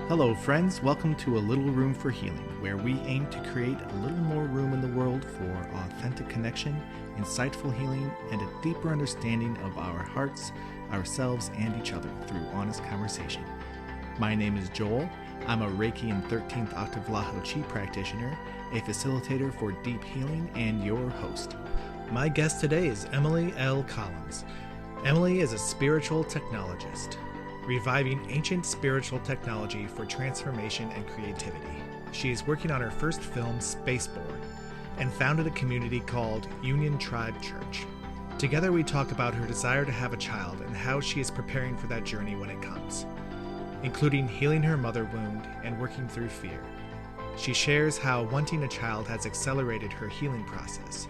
Hello, friends. Welcome to A Little Room for Healing, where we aim to create a little more room in the world for authentic connection, insightful healing, and a deeper understanding of our hearts, ourselves, and each other through honest conversation. My name is Joel. I'm a Reiki and 13th Octave Lao Chi practitioner, a facilitator for deep healing, and your host. My guest today is Emily L. Collins. Emily is a spiritual technologist, reviving ancient spiritual technology for transformation and creativity. She is working on her first film, Spaceborn, and founded a community called Union Tribe Church. Together we talk about her desire to have a child and how she is preparing for that journey when it comes, including healing her mother wound and working through fear. She shares how wanting a child has accelerated her healing process,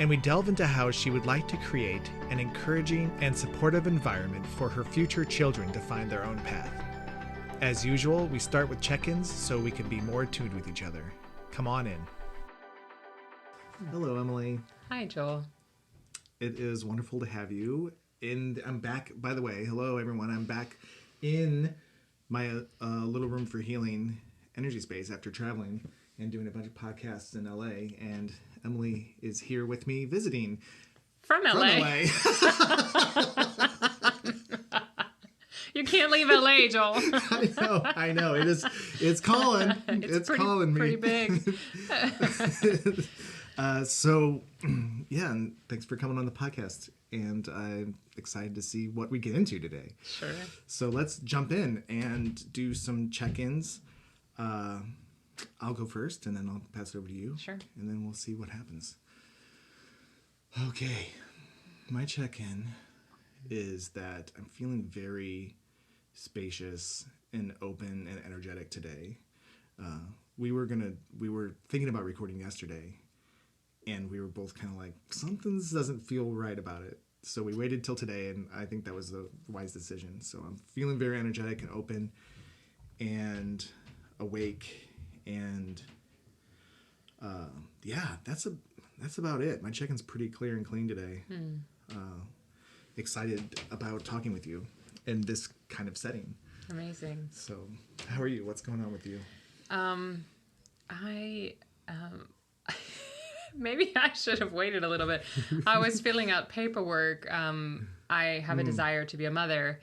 and we delve into how she would like to create an encouraging and supportive environment for her future children to find their own path. As usual, we start with check-ins so we can be more attuned with each other. Come on in. Hello, Emily. Hi, Joel. It is wonderful to have you. I'm back, by the way, hello everyone. I'm back in my little room for healing energy space after traveling and doing a bunch of podcasts in LA, and Emily is here with me visiting from LA. You can't leave LA, Joel. I know. It's calling. It's calling me. Pretty big. Yeah, and thanks for coming on the podcast. And I'm excited to see what we get into today. Sure. So let's jump in and do some check-ins. I'll go first, and then I'll pass it over to you. Sure. And then we'll see what happens. Okay. My check-in is that I'm feeling very spacious and open and energetic today. We were thinking about recording yesterday, and we were both kind of like, something doesn't feel right about it. So we waited till today, and I think that was the wise decision. So I'm feeling very energetic and open and awake, and that's about it. My check-in's pretty clear and clean today. Excited about talking with you in this kind of setting. Amazing. So how are you? What's going on with you? Maybe I should have waited a little bit. I was filling out paperwork. I have a desire to be a mother,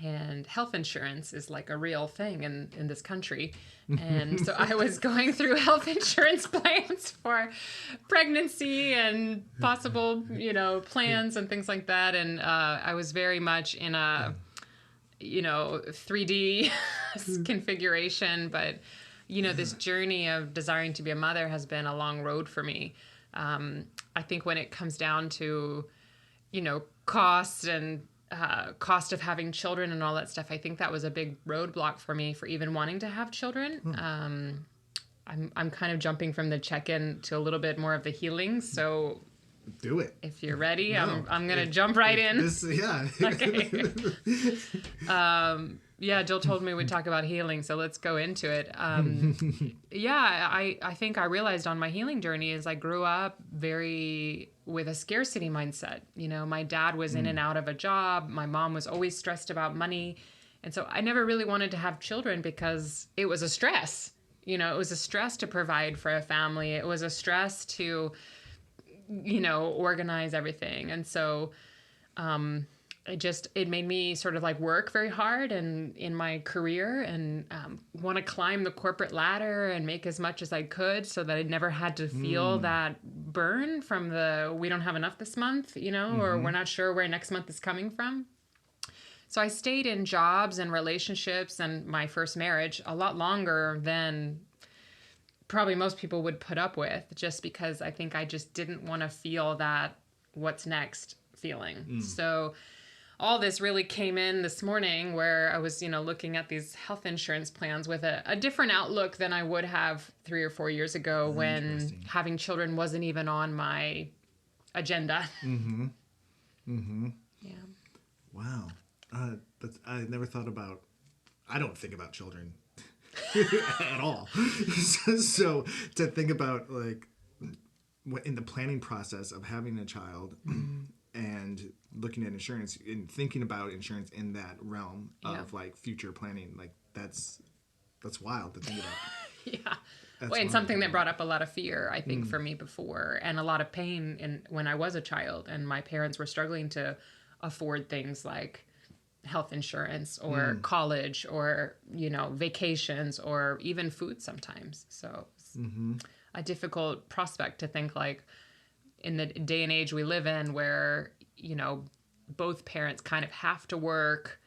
and health insurance is like a real thing in this country. And so I was going through health insurance plans for pregnancy and possible, plans and things like that. And I was very much in a, 3D configuration. But, this journey of desiring to be a mother has been a long road for me. I think when it comes down to, costs and cost of having children and all that stuff, I think that was a big roadblock for me for even wanting to have children. I'm kind of jumping from the check-in to a little bit more of the healing. So do it. If you're ready, no, I'm going to jump right in. Okay. Yeah, Jill told me we'd talk about healing, so let's go into it. I think I realized on my healing journey is I grew up with a scarcity mindset. My dad was in and out of a job. My mom was always stressed about money. And so I never really wanted to have children because it was a stress. It was a stress to provide for a family. It was a stress to, organize everything. And so, it made me sort of like work very hard and in my career and want to climb the corporate ladder and make as much as I could so that I never had to feel that burn from we don't have enough this month, or we're not sure where next month is coming from. So I stayed in jobs and relationships and my first marriage a lot longer than probably most people would put up with, just because I think I just didn't want to feel that what's next feeling. So all this really came in this morning where I was, looking at these health insurance plans with a different outlook than I would have 3 or 4 years ago when having children wasn't even on my agenda. Yeah. Wow. I never thought about, I don't think about children at all. So to think about like in the planning process of having a child and looking at insurance and thinking about insurance in that realm of like future planning, like that's That's wild to think about. Yeah. That's Well, and wild something to that think brought up a lot of fear, I think, Mm. for me before, and a lot of pain when I was a child, and my parents were struggling to afford things like health insurance or college or, vacations or even food sometimes. So it's a difficult prospect to think like in the day and age we live in where, both parents kind of have to work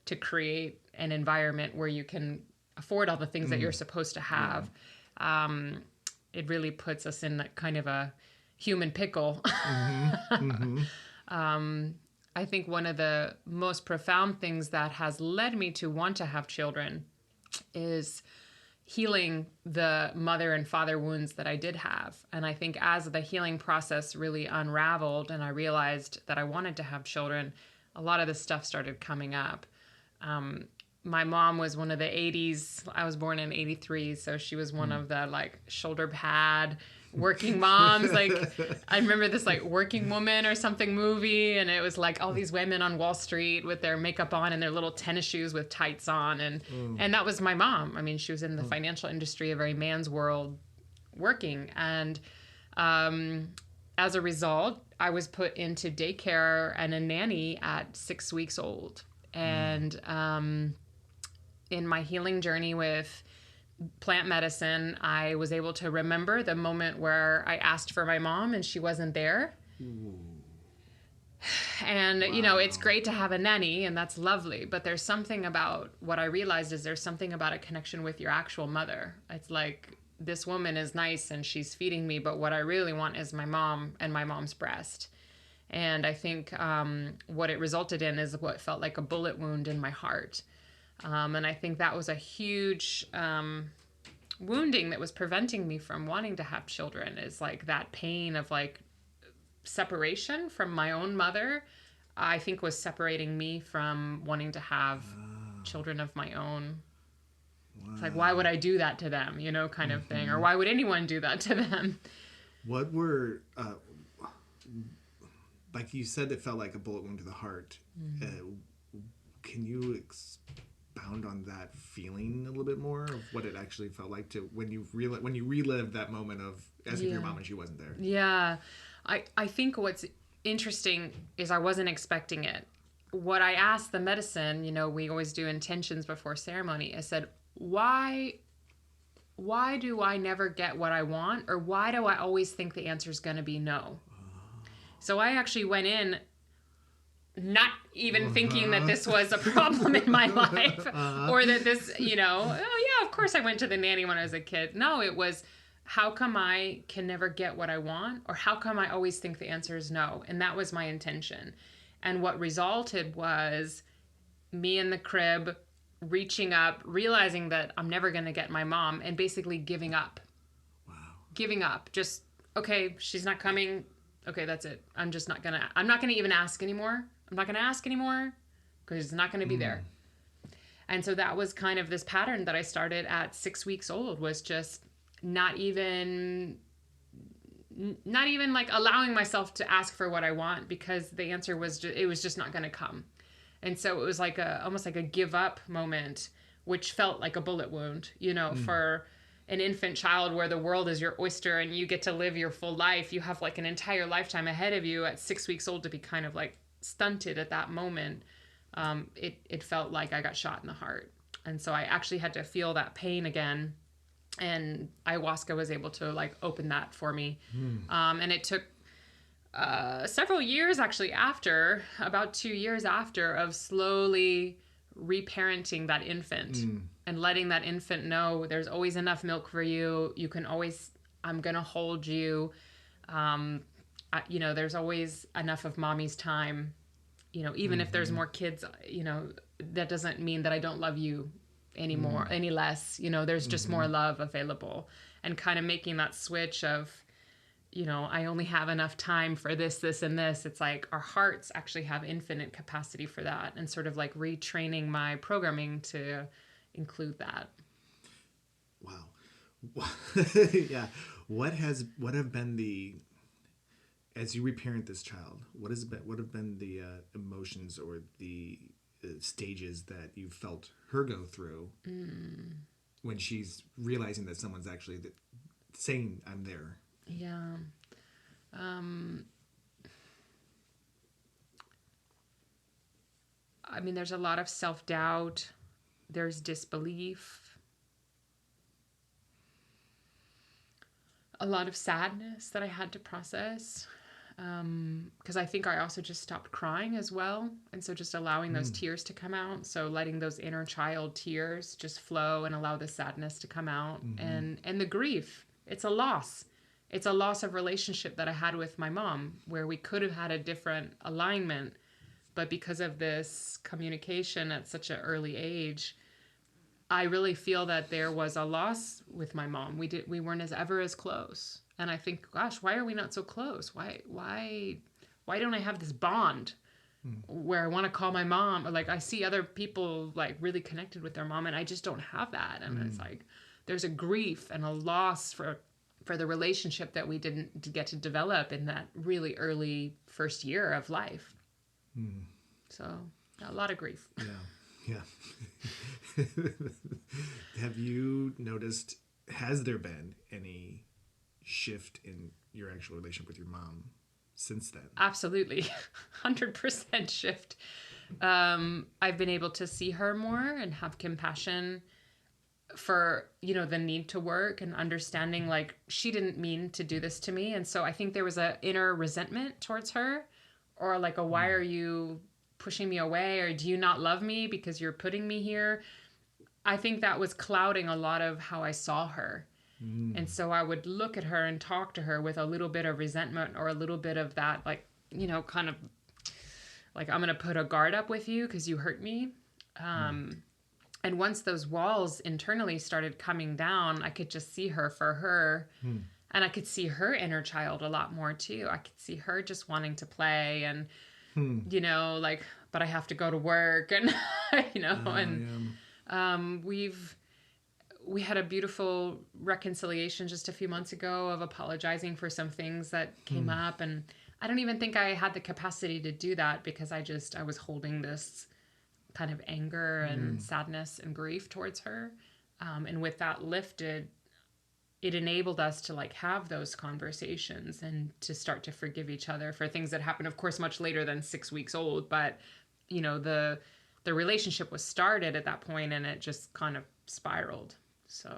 to create an environment where you can afford all the things that you're supposed to have. It really puts us in that kind of a human pickle. I think one of the most profound things that has led me to want to have children is healing the mother and father wounds that I did have. And I think as the healing process really unraveled and I realized that I wanted to have children, a lot of this stuff started coming up. My mom was one of the 80s. I was born in 83, so she was one of the like shoulder pad working moms. Like I remember this like Working Woman or something movie, and it was like all these women on Wall Street with their makeup on and their little tennis shoes with tights on, and that was my mom. I mean, she was in the financial industry, a very man's world, working, and as a result, I was put into daycare and a nanny at 6 weeks old, and in my healing journey with plant medicine, I was able to remember the moment where I asked for my mom and she wasn't there. Ooh. And, it's great to have a nanny and that's lovely, but there's something about what I realized is there's something about a connection with your actual mother. It's like, this woman is nice and she's feeding me, but what I really want is my mom and my mom's breast. And I think what it resulted in is what felt like a bullet wound in my heart. And I think that was a huge wounding that was preventing me from wanting to have children, is like that pain of like separation from my own mother, I think was separating me from wanting to have children of my own. Wow. It's like, why would I do that to them, kind of thing. Or why would anyone do that to them? What were, like you said, it felt like a bullet wound to the heart. Can you expound on that feeling a little bit more of what it actually felt like to when you relived that moment of asking for your mom and she wasn't there? Yeah, I think what's interesting is I wasn't expecting it. What I asked the medicine, we always do intentions before ceremony. I said, why do I never get what I want, or why do I always think the answer is going to be no? So I actually went in not even thinking that this was a problem in my life, or that this, oh yeah, of course I went to the nanny when I was a kid. No, it was, how come I can never get what I want? Or how come I always think the answer is no? And that was my intention. And what resulted was me in the crib, reaching up, realizing that I'm never going to get my mom, and basically giving up. Wow. Giving up. Just, okay, she's not coming. Okay, that's it. I'm not going to even ask anymore. I'm not going to ask anymore because it's not going to be there. And so that was kind of this pattern that I started at 6 weeks old, was just not even like allowing myself to ask for what I want, because the answer was it was just not going to come. And so it was like almost like a give up moment, which felt like a bullet wound, for an infant child, where the world is your oyster and you get to live your full life. You have like an entire lifetime ahead of you. At 6 weeks old, to be kind of like stunted at that moment, it felt like I got shot in the heart. And so I actually had to feel that pain again. And ayahuasca was able to like open that for me. And it took several years actually after, about 2 years after, of slowly reparenting that infant and letting that infant know there's always enough milk for you. You can always, I'm going to hold you. There's always enough of mommy's time, even if there's more kids, that doesn't mean that I don't love you anymore, any less, there's just more love available, and kind of making that switch of, I only have enough time for this, and this. It's like our hearts actually have infinite capacity for that, and sort of like retraining my programming to include that. Wow. Yeah. What have been as you reparent this child, what have been the emotions or the stages that you felt her go through when she's realizing that someone's actually saying I'm there. Yeah. I mean, there's a lot of self-doubt. There's disbelief. A lot of sadness that I had to process. Because I think I also just stopped crying as well. And so just allowing those tears to come out. So letting those inner child tears just flow and allow the sadness to come out. And the grief. It's a loss. It's a loss of relationship that I had with my mom, where we could have had a different alignment. But because of this communication at such an early age, I really feel that there was a loss with my mom. We weren't ever as close. And I think, gosh, why are we not so close? Why don't I have this bond where I want to call my mom? Or like I see other people like really connected with their mom, and I just don't have that. And it's like there's a grief and a loss for the relationship that we didn't get to develop in that really early first year of life. So a lot of grief. Yeah. Have you noticed, has there been any shift in your actual relationship with your mom since then? Absolutely. 100% shift. I've been able to see her more and have compassion for, the need to work and understanding like she didn't mean to do this to me. And so I think there was an inner resentment towards her, or like why are you pushing me away, or do you not love me because you're putting me here? I think that was clouding a lot of how I saw her. And so I would look at her and talk to her with a little bit of resentment or a little bit of that, like, kind of like, I'm going to put a guard up with you because you hurt me. And once those walls internally started coming down, I could just see her for her. And I could see her inner child a lot more too. I could see her just wanting to play and, like, but I have to go to work and, we had a beautiful reconciliation just a few months ago of apologizing for some things that came up. And I don't even think I had the capacity to do that because I was holding this kind of anger and sadness and grief towards her. And with that lifted, it enabled us to like have those conversations and to start to forgive each other for things that happened, of course, much later than 6 weeks old. But, the relationship was started at that point and it just kind of spiraled. So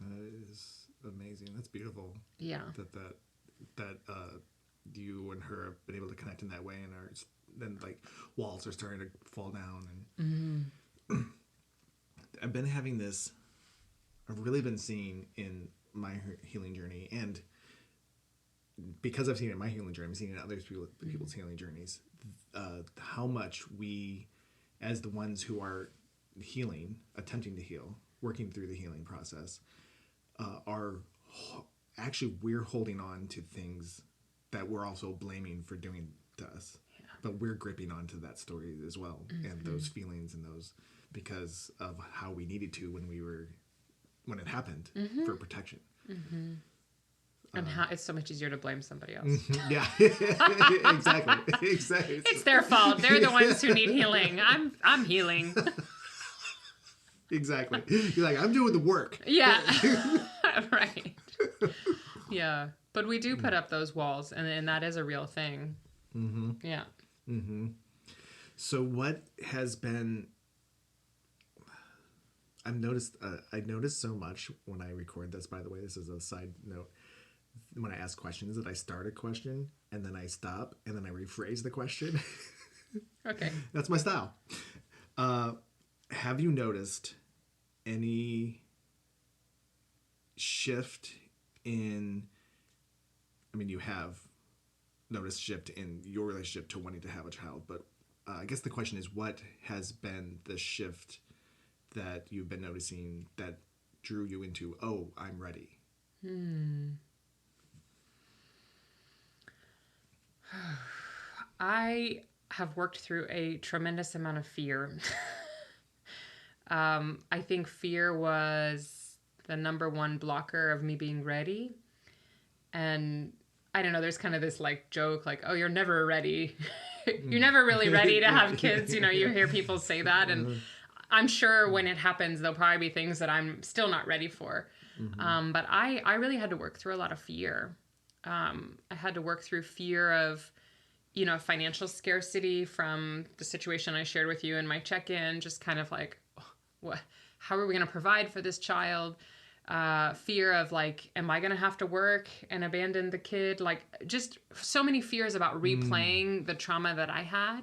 that is amazing. That's beautiful. Yeah. That you and her have been able to connect in that way, and then like walls are starting to fall down. And I've really been seeing in my healing journey, and because I've seen it in my healing journey, I'm seeing it in other people's healing journeys, how much we, as the ones who are healing, attempting to heal, working through the healing process, we're holding on to things that we're also blaming for doing to us. Yeah. But we're gripping onto that story as well, and those feelings and those, because of how we needed to when it happened, for protection. And how it's so much easier to blame somebody else. Yeah, exactly. It's their fault. They're the ones who need healing. I'm healing. Exactly. You're like, I'm doing the work. Yeah. Right. Yeah. But we do put up those walls, and that is a real thing. Yeah. So what has been... I noticed so much when I record this, by the way, this is a side note. When I ask questions, that I start a question, and then I stop, and then I rephrase the question. Okay. That's my style. Have you noticed any shift in... I mean, you have noticed shift in your relationship to wanting to have a child, but I guess the question is, what has been the shift that you've been noticing that drew you into, oh, I'm ready? I have worked through a tremendous amount of fear. I think fear was the number one blocker of me being ready. And I don't know, there's kind of this like joke, like, oh, you're never ready. You're never really ready to have kids. You hear people say that. And I'm sure when it happens, there'll probably be things that I'm still not ready for. But I really had to work through a lot of fear. I had to work through fear of, financial scarcity from the situation I shared with you in my check-in, just kind of like, how are we going to provide for this child? Fear of like, am I going to have to work and abandon the kid? Like just so many fears about replaying the trauma that I had.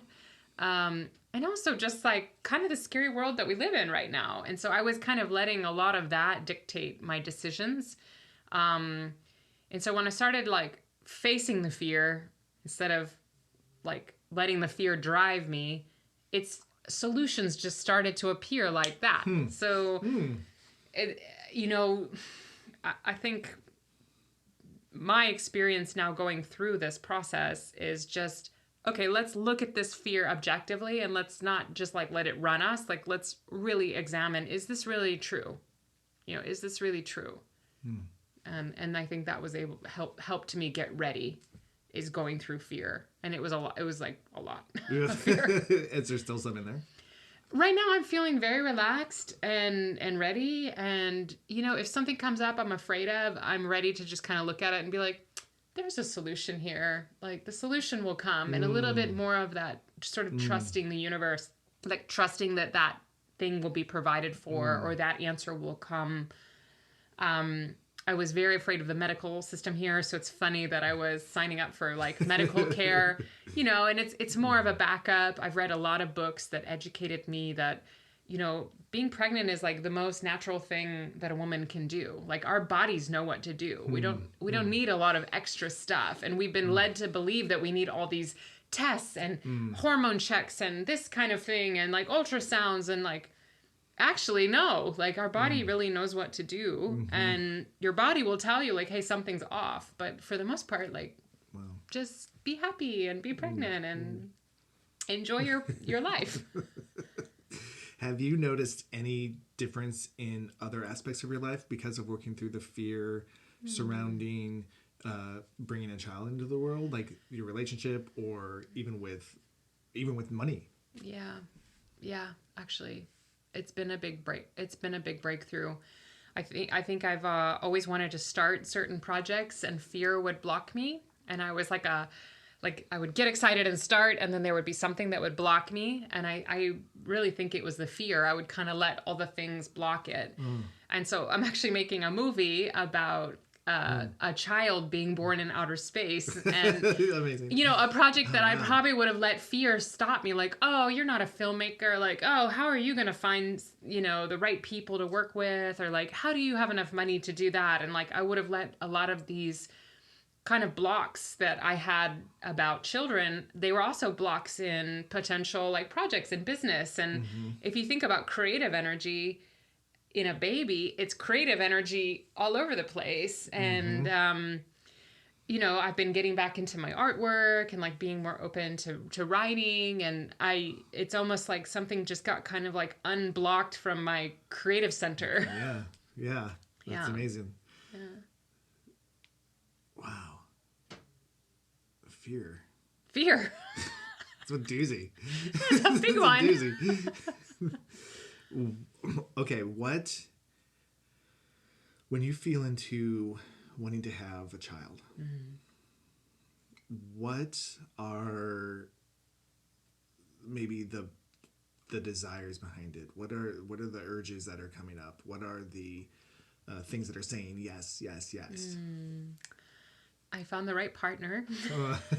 And also just like kind of the scary world that we live in right now. And so I was kind of letting a lot of that dictate my decisions. And so when I started like facing the fear instead of like letting the fear drive me, its solutions just started to appear like that. So, I think my experience now going through this process is just, okay, let's look at this fear objectively and let's not just like let it run us. Like, let's really examine, is this really true? Is this really true? And I think that was helped me get ready, is going through fear. And it was a lot. It was like a lot of fear. Is there still some in there? Right now I'm feeling very relaxed and ready. And, if something comes up I'm afraid of, I'm ready to just kind of look at it and be like, there's a solution here. Like the solution will come. And a little bit more of that sort of trusting the universe, like trusting that thing will be provided for or that answer will come. I was very afraid of the medical system here. So it's funny that I was signing up for like medical care, and it's more of a backup. I've read a lot of books that educated me that, being pregnant is like the most natural thing that a woman can do. Like our bodies know what to do. We don't need a lot of extra stuff. And we've been led to believe that we need all these tests and hormone checks and this kind of thing and like ultrasounds and like, actually, no, like our body really knows what to do and your body will tell you like, hey, something's off. But for the most part, like, just be happy and be pregnant and enjoy your life. Have you noticed any difference in other aspects of your life because of working through the fear surrounding bringing a child into the world, like your relationship or even with money? Yeah, actually. It's been a big breakthrough. I think I've always wanted to start certain projects and fear would block me. And I was like I would get excited and start and then there would be something that would block me. And I really think it was the fear. I would kind of let all the things block it. And so I'm actually making a movie about a child being born in outer space and amazing. A project that I probably would have let fear stop me, like, oh, you're not a filmmaker, like, oh, how are you going to find the right people to work with, or like, how do you have enough money to do that? And like I would have let a lot of these kind of blocks that I had about children, they were also blocks in potential like projects in business. And if you think about creative energy in a baby, it's creative energy all over the place. And, I've been getting back into my artwork and like being more open to writing. And it's almost like something just got kind of like unblocked from my creative center. Yeah. That's amazing. Yeah. Wow. Fear. It's a doozy. It's a big one. Okay, when you feel into wanting to have a child, what are maybe the desires behind it? What are the urges that are coming up? What are the things that are saying yes, yes, yes? I found the right partner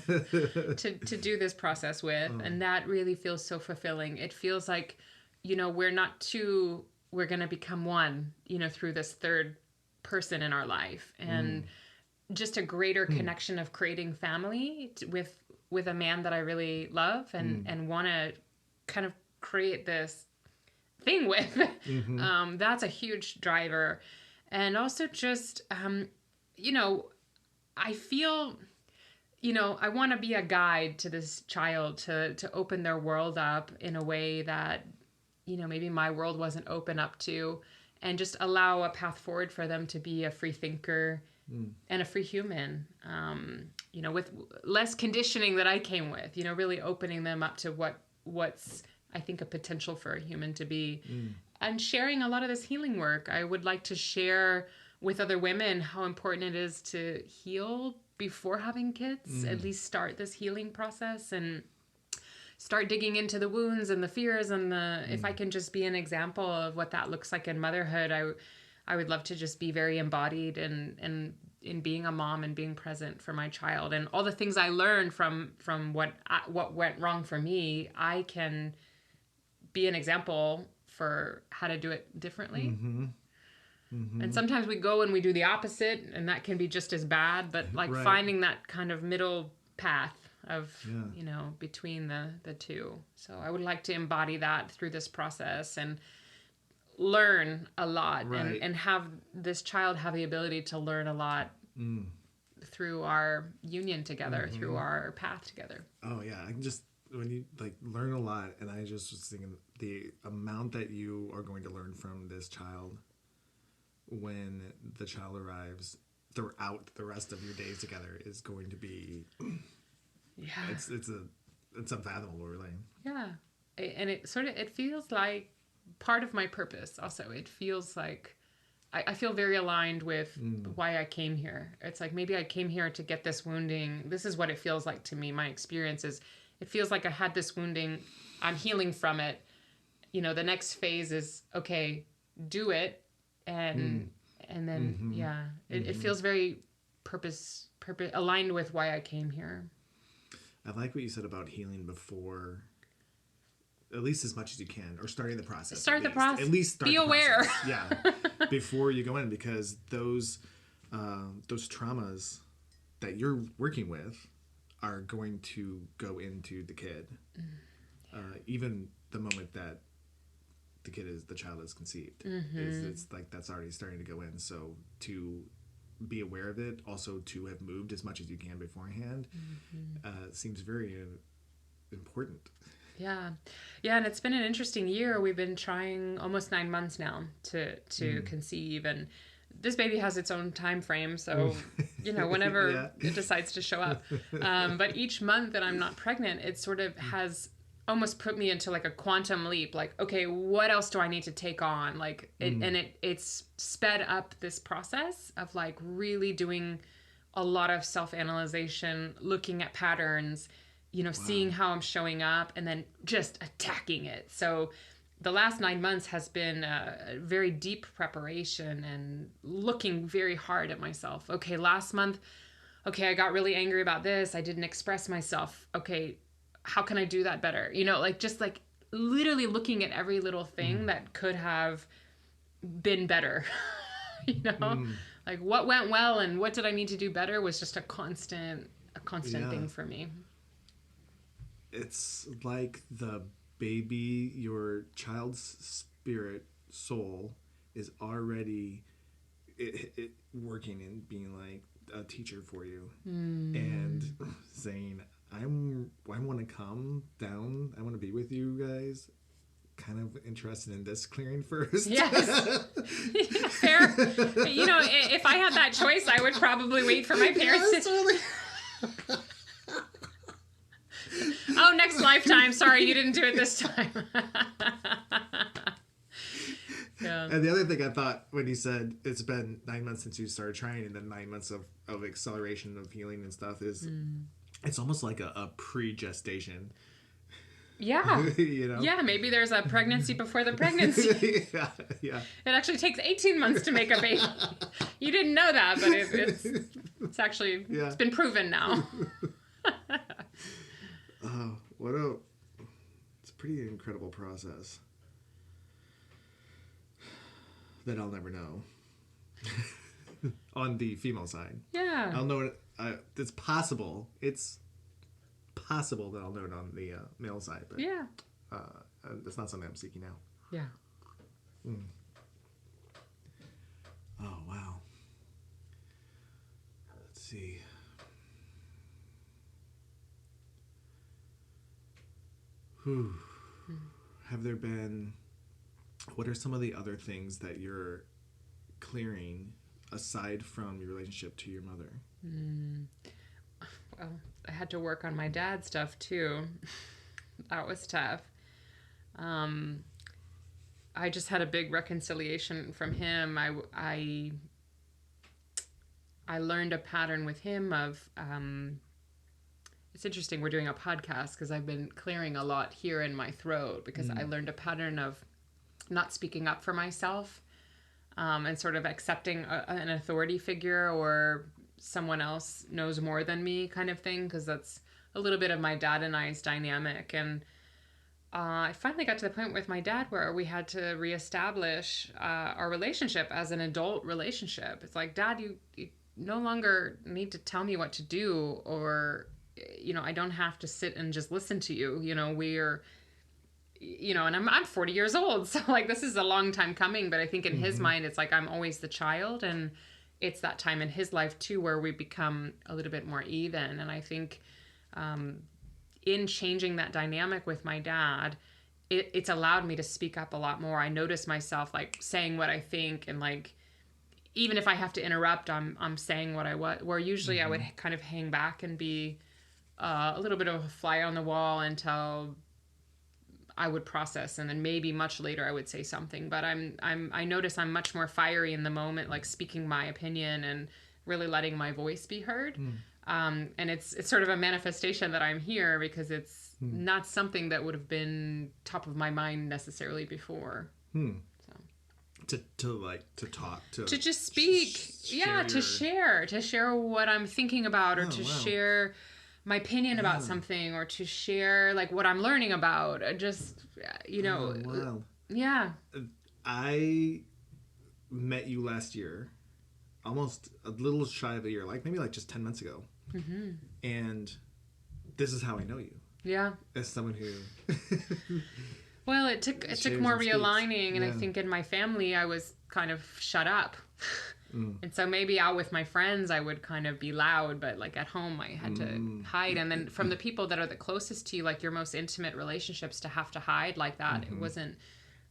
to do this process with, and that really feels so fulfilling. It feels like, we're not two, we're going to become one, through this third person in our life, and just a greater connection of creating family with a man that I really love and want to kind of create this thing with. That's a huge driver. And also just, I feel, I want to be a guide to this child to open their world up in a way that, maybe my world wasn't open up to, and just allow a path forward for them to be a free thinker and a free human, with less conditioning that I came with, really opening them up to what's I think, a potential for a human to be. And sharing a lot of this healing work, I would like to share with other women how important it is to heal before having kids, at least start this healing process and start digging into the wounds and the fears and if I can just be an example of what that looks like in motherhood, I would love to just be very embodied and in being a mom and being present for my child, and all the things I learned from what went wrong for me, I can be an example for how to do it differently. And sometimes we go and we do the opposite, and that can be just as bad, but like finding that kind of middle path of, you know, between the two. So I would like to embody that through this process and learn a lot, and have this child have the ability to learn a lot through our union together, through our path together. Oh yeah, I can just, when you like learn a lot, and I just was thinking the amount that you are going to learn from this child when the child arrives throughout the rest of your days together is going to be it's unfathomable, really. And it feels like part of my purpose also. It feels like I feel very aligned with why I came here. It's like, maybe I came here to get this wounding. This is what it feels like to me. My experience is, it feels like I had this wounding, I'm healing from it. You know, the next phase is, okay, do it. And then, it feels very purpose aligned with why I came here. I like what you said about healing before, at least as much as you can, or starting the process. Start the process. At least start Be the aware. Process. Yeah, before you go in, because those traumas that you're working with are going to go into the kid, even the moment that the child is conceived. It's like that's already starting to go in. So to be aware of it, also to have moved as much as you can beforehand, seems very important. Yeah, and it's been an interesting year. We've been trying almost 9 months now to conceive, and this baby has its own time frame, so you know, whenever it decides to show up. But each month that I'm not pregnant, it sort of has almost put me into like a quantum leap. Like, okay, what else do I need to take on? Like, it's sped up this process of like really doing a lot of self-analyzation, looking at patterns, you know, seeing how I'm showing up, and then just attacking it. So the last 9 months has been a very deep preparation and looking very hard at myself. Okay, last month, I got really angry about this. I didn't express myself. Okay, how can I do that better? You know, like just like literally looking at every little thing that could have been better. You know, like what went well and what did I need to do better was just a constant thing for me. It's like the baby, your child's spirit, soul is already it working and being like a teacher for you and saying, I want to come down. I want to be with you guys. Kind of interested in this clearing first. Yes. Fair. You know, if I had that choice, I would probably wait for my parents to... Oh, next lifetime. Sorry, you didn't do it this time. Yeah. And the other thing I thought when you said it's been 9 months since you started trying, and then 9 months of acceleration of healing and stuff, is it's almost like a pre-gestation. Yeah. You know? Yeah, maybe there's a pregnancy before the pregnancy. Yeah. It actually takes 18 months to make a baby. You didn't know that, but it's actually it's been proven now. Oh, it's a pretty incredible process that I'll never know. On the female side. Yeah. I'll know it. It's possible. It's possible that I'll know it on the male side. But yeah. It's not something I'm seeking out. Yeah. Oh, wow. Let's see. Have there been... What are some of the other things that you're clearing aside from your relationship to your mother? Well, I had to work on my dad stuff too. That was tough. I just had a big reconciliation from him. I learned a pattern with him of, it's interesting we're doing a podcast because I've been clearing a lot here in my throat because I learned a pattern of not speaking up for myself, and sort of accepting an authority figure or someone else knows more than me kind of thing, because that's a little bit of my dad and I's dynamic. And I finally got to the point with my dad where we had to reestablish our relationship as an adult relationship. It's like, Dad, you no longer need to tell me what to do, or, you know, I don't have to sit and just listen to you. You know, we're, you know, and I'm 40 years old. So like, this is a long time coming, but I think in his mind, it's like, I'm always the child. And it's that time in his life too, where we become a little bit more even. And I think, in changing that dynamic with my dad, it's allowed me to speak up a lot more. I notice myself like saying what I think, and like, even if I have to interrupt, I'm saying what I want, where usually I would kind of hang back and be a little bit of a fly on the wall until I would process, and then maybe much later I would say something. But I notice I'm much more fiery in the moment, like speaking my opinion and really letting my voice be heard. And it's sort of a manifestation that I'm here because it's not something that would have been top of my mind necessarily before. To talk, to just speak, to share what I'm thinking about, or share my opinion about something, or to share like what I'm learning about. Just, you know, I met you last year, almost a little shy of a year, like maybe like just 10 months ago. And this is how I know you. Yeah. As someone who... Well, it took more realigning, and I think in my family I was kind of shut up. And so maybe out with my friends I would kind of be loud, but like at home I had to hide. And then from the people that are the closest to you, like your most intimate relationships, to have to hide like that, it wasn't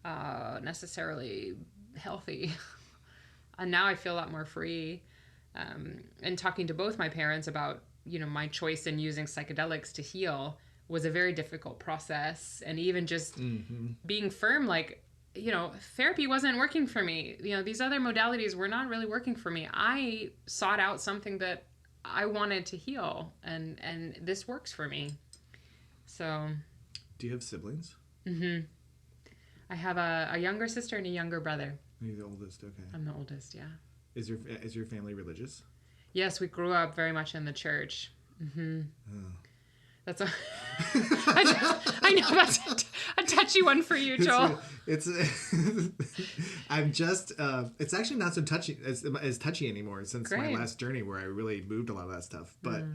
necessarily healthy. And now I feel a lot more free. And talking to both my parents about, you know, my choice in using psychedelics to heal was a very difficult process. And even just being firm, like, you know, therapy wasn't working for me. You know, these other modalities were not really working for me. I sought out something that I wanted to heal, and this works for me. So. Do you have siblings? I have a younger sister and a younger brother. Are you the oldest? Okay. I'm the oldest, yeah. Is your family religious? Yes, we grew up very much in the church. Oh. That's a I know that's a touchy one for you, Joel. I'm just it's actually not so touchy as touchy anymore since my last journey, where I really moved a lot of that stuff. But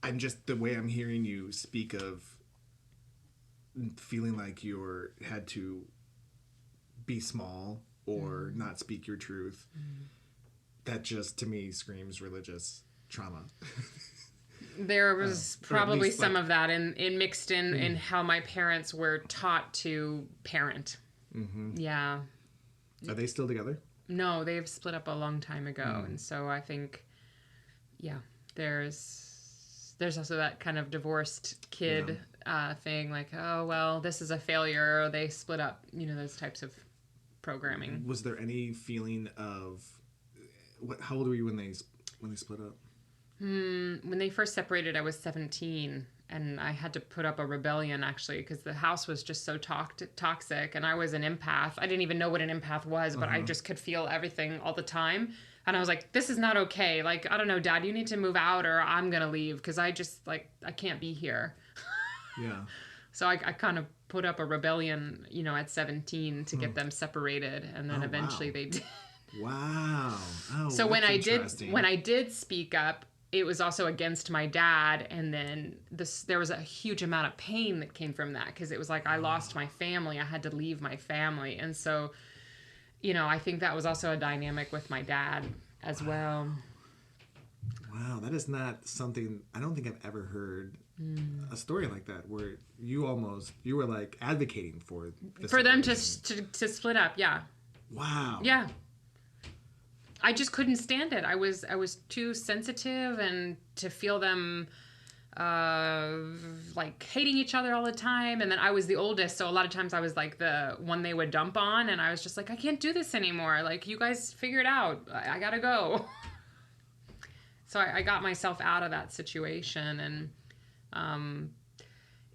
I'm just, the way I'm hearing you speak of feeling like you had to be small or not speak your truth, that just to me screams religious trauma. There was probably some of that in mixed in how my parents were taught to parent. Yeah. Are they still together? No, they've split up a long time ago. And so I think, there's also that kind of divorced kid thing, like, oh, well, this is a failure, or they split up, you know, those types of programming. Was there any feeling of, how old were you when they split up? When they first separated, I was 17, and I had to put up a rebellion, actually, because the house was just so toxic, and I was an empath. I didn't even know what an empath was, but I just could feel everything all the time. And I was like, this is not okay. Like, I don't know, Dad, you need to move out, or I'm going to leave, because I just, like, I can't be here. Yeah. So I kind of put up a rebellion, you know, at 17 to get them separated, and then eventually they did. Wow. Oh, so when I did speak up, it was also against my dad, and then there was a huge amount of pain that came from that, because it was like I lost my family. I had to leave my family. And so, you know, I think that was also a dynamic with my dad as well. Wow, that is not something, I don't think I've ever heard a story like that, where you were like advocating for them to split up. Yeah. Wow. Yeah. I just couldn't stand it. I was too sensitive, and to feel them like hating each other all the time. And then I was the oldest, so a lot of times I was like the one they would dump on, and I was just like, I can't do this anymore. Like, you guys figure it out. I gotta go. So I got myself out of that situation, and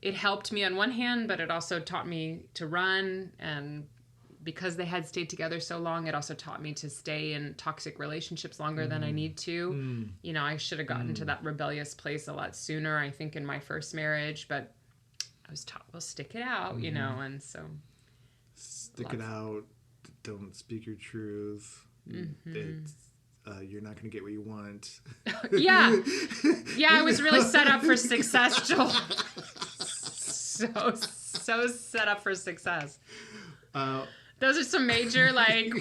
it helped me on one hand, but it also taught me to run. And because they had stayed together so long, it also taught me to stay in toxic relationships longer than I need to. You know, I should have gotten to that rebellious place a lot sooner, I think, in my first marriage, but I was taught, well, stick it out, you know, and so. Stick it out. Don't speak your truth. It's, you're not going to get what you want. Yeah. Yeah, I was really set up for success, Joel. So set up for success. Those are some major, like...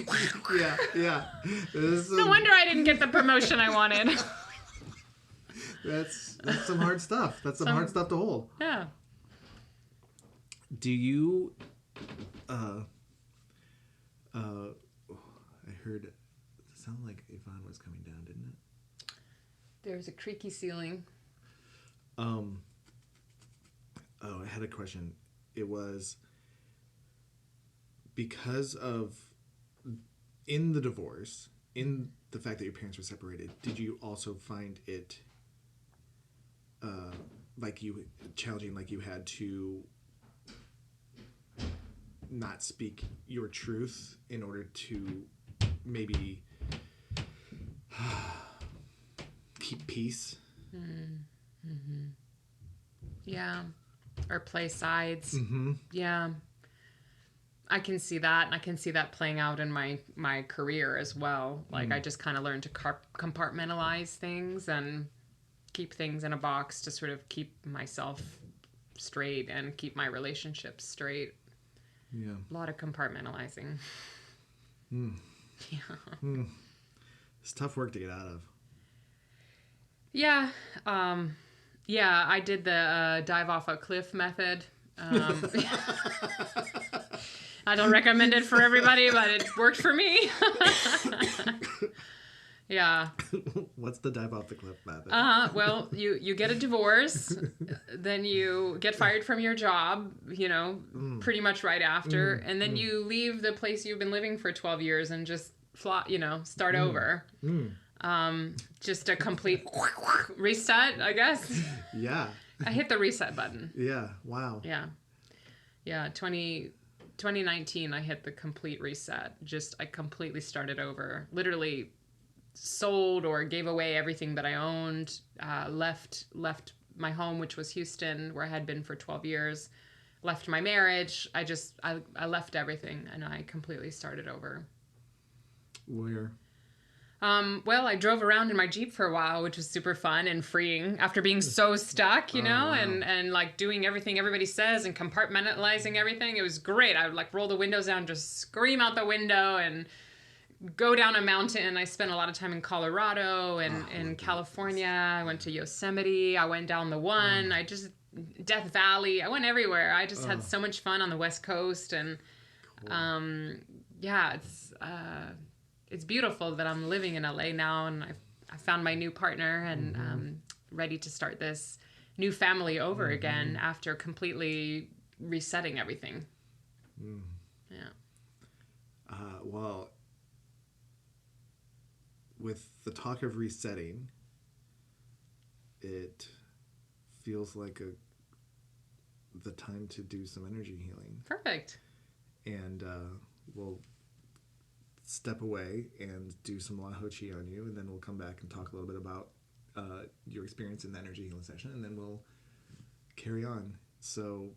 yeah. No wonder I didn't get the promotion I wanted. That's some hard stuff. That's some hard stuff to hold. Yeah. Do you... I heard... It sounded like Yvonne was coming down, didn't it? There's a creaky ceiling. Oh, I had a question. It was... Because of, in the divorce, in the fact that your parents were separated, did you also find it challenging, like you had to not speak your truth in order to maybe keep peace? Mm-hmm. Yeah. Or play sides. Yeah. I can see that, and I can see that playing out in my career as well. Like, I just kind of learned to compartmentalize things and keep things in a box to sort of keep myself straight and keep my relationships straight. Yeah. A lot of compartmentalizing. Yeah. It's tough work to get out of. Yeah. Yeah, I did the dive off a cliff method. I don't recommend it for everybody, but it worked for me. Yeah. What's the dive off the cliff method? Well, you get a divorce, then you get fired from your job, you know, pretty much right after, and then you leave the place you've been living for 12 years and just fly, you know, start over. Just a complete reset, I guess. Yeah. I hit the reset button. Yeah. Wow. Yeah. Yeah. 2019, I hit the complete reset. I completely started over. Literally sold or gave away everything that I owned. Left my home, which was Houston, where I had been for 12 years. Left my marriage. I left everything, and I completely started over. Where? Well, I drove around in my Jeep for a while, which was super fun and freeing after being so stuck, you know, wow. and like doing everything everybody says and compartmentalizing everything. It was great. I would like roll the windows down, just scream out the window and go down a mountain. I spent a lot of time in Colorado and in California. I went to Yosemite. I went down the one. Death Valley. I went everywhere. I just had so much fun on the West Coast. And yeah, it's beautiful that I'm living in LA now, and I found my new partner, and ready to start this new family over again after completely resetting everything. Yeah. Well, with the talk of resetting, it feels like the time to do some energy healing. Perfect. And we'll step away and do some Lahochi on you, and then we'll come back and talk a little bit about your experience in the energy healing session, and then we'll carry on. So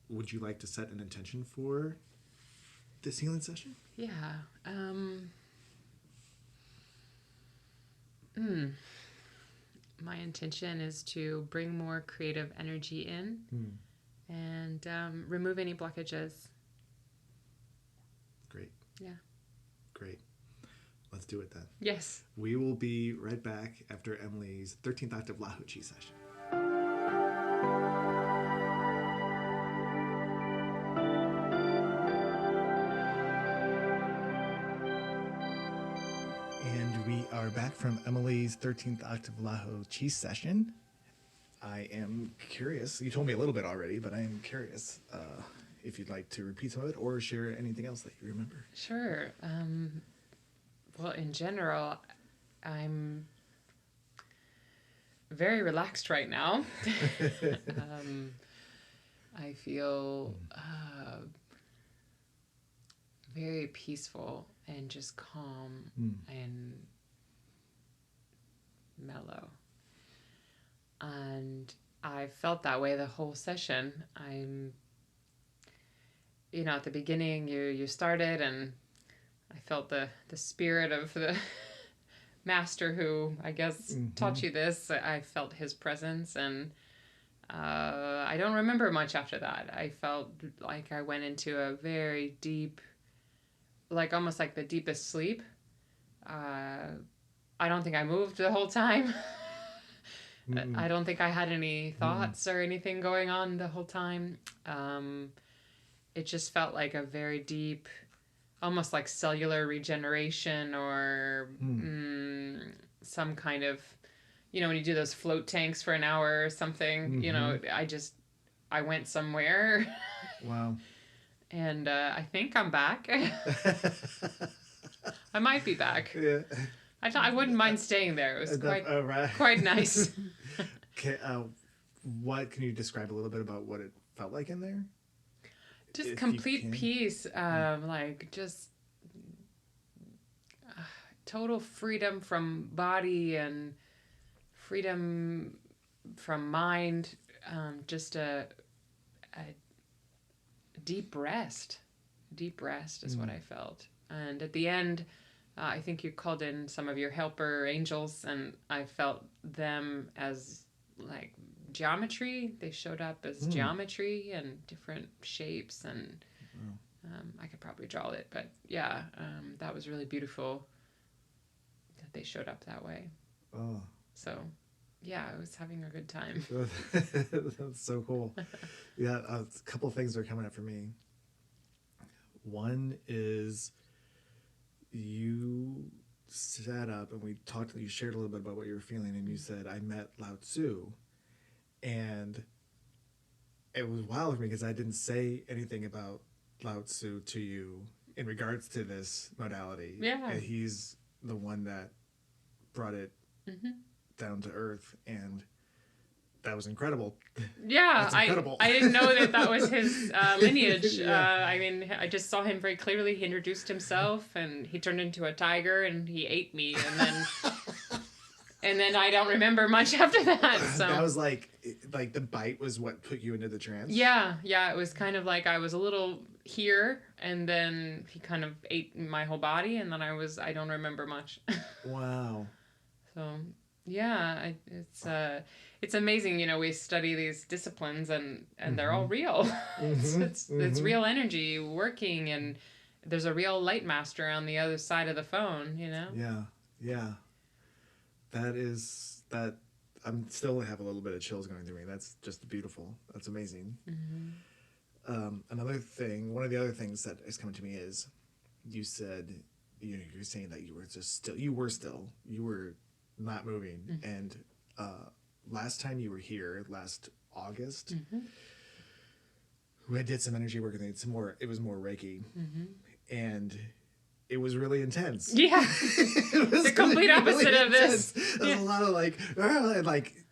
would you like to set an intention for this healing session? Yeah. My intention is to bring more creative energy in and remove any blockages. Great. Yeah. Great. Let's do it then. Yes. We will be right back after Emily's 13th Octave Lahochi session. And we are back from Emily's 13th Octave Lahochi session. I am curious. You told me a little bit already, but I am curious if you'd like to repeat some of it or share anything else that you remember. Sure. Well, in general, I'm very relaxed right now. I feel very peaceful and just calm and mellow. And I felt that way the whole session. At the beginning you started, and I felt the spirit of the master who, I guess, taught you this. I felt his presence, and I don't remember much after that. I felt like I went into a very deep, like almost like the deepest sleep. I don't think I moved the whole time. I don't think I had any thoughts or anything going on the whole time. It just felt like a very deep, almost like cellular regeneration, or some kind of, when you do those float tanks for an hour or something, I went somewhere. Wow. And I think I'm back. I might be back. Yeah. I wouldn't mind staying there. It was quite nice. Okay, what can you describe a little bit about what it felt like in there? Just complete peace, like just total freedom from body and freedom from mind. Just a deep rest. Deep rest is what I felt. And at the end, I think you called in some of your helper angels, and I felt them as like geometry. They showed up as geometry and different shapes, and I could probably draw it, but yeah, that was really beautiful that they showed up that way. Oh. So yeah, I was having a good time. That's so cool. Yeah, a couple of things are coming up for me. One is you sat up and you shared a little bit about what you were feeling, and you said, I met Lao Tzu. And it was wild for me because I didn't say anything about Lao Tzu to you in regards to this modality. Yeah. And he's the one that brought it down to earth, and that was incredible. Yeah, That's incredible. I didn't know that was his lineage. Yeah. I just saw him very clearly. He introduced himself, and he turned into a tiger, and he ate me, and then and then I don't remember much after that. So that was like the bite was what put you into the trance. Yeah, it was kind of like I was a little here, and then he kind of ate my whole body, and then I don't remember much. Wow. So yeah, it's amazing. We study these disciplines, and they're all real. It's real energy working, and there's a real light master on the other side of the phone. Yeah. That I'm still have a little bit of chills going through me. That's just beautiful. That's amazing. Another thing, one of the other things that is coming to me is, you said, you're saying that you were not moving, and last time you were here, last August, we did some energy work, and it was more Reiki, and it was really intense. Yeah. The complete opposite of this. There's a lot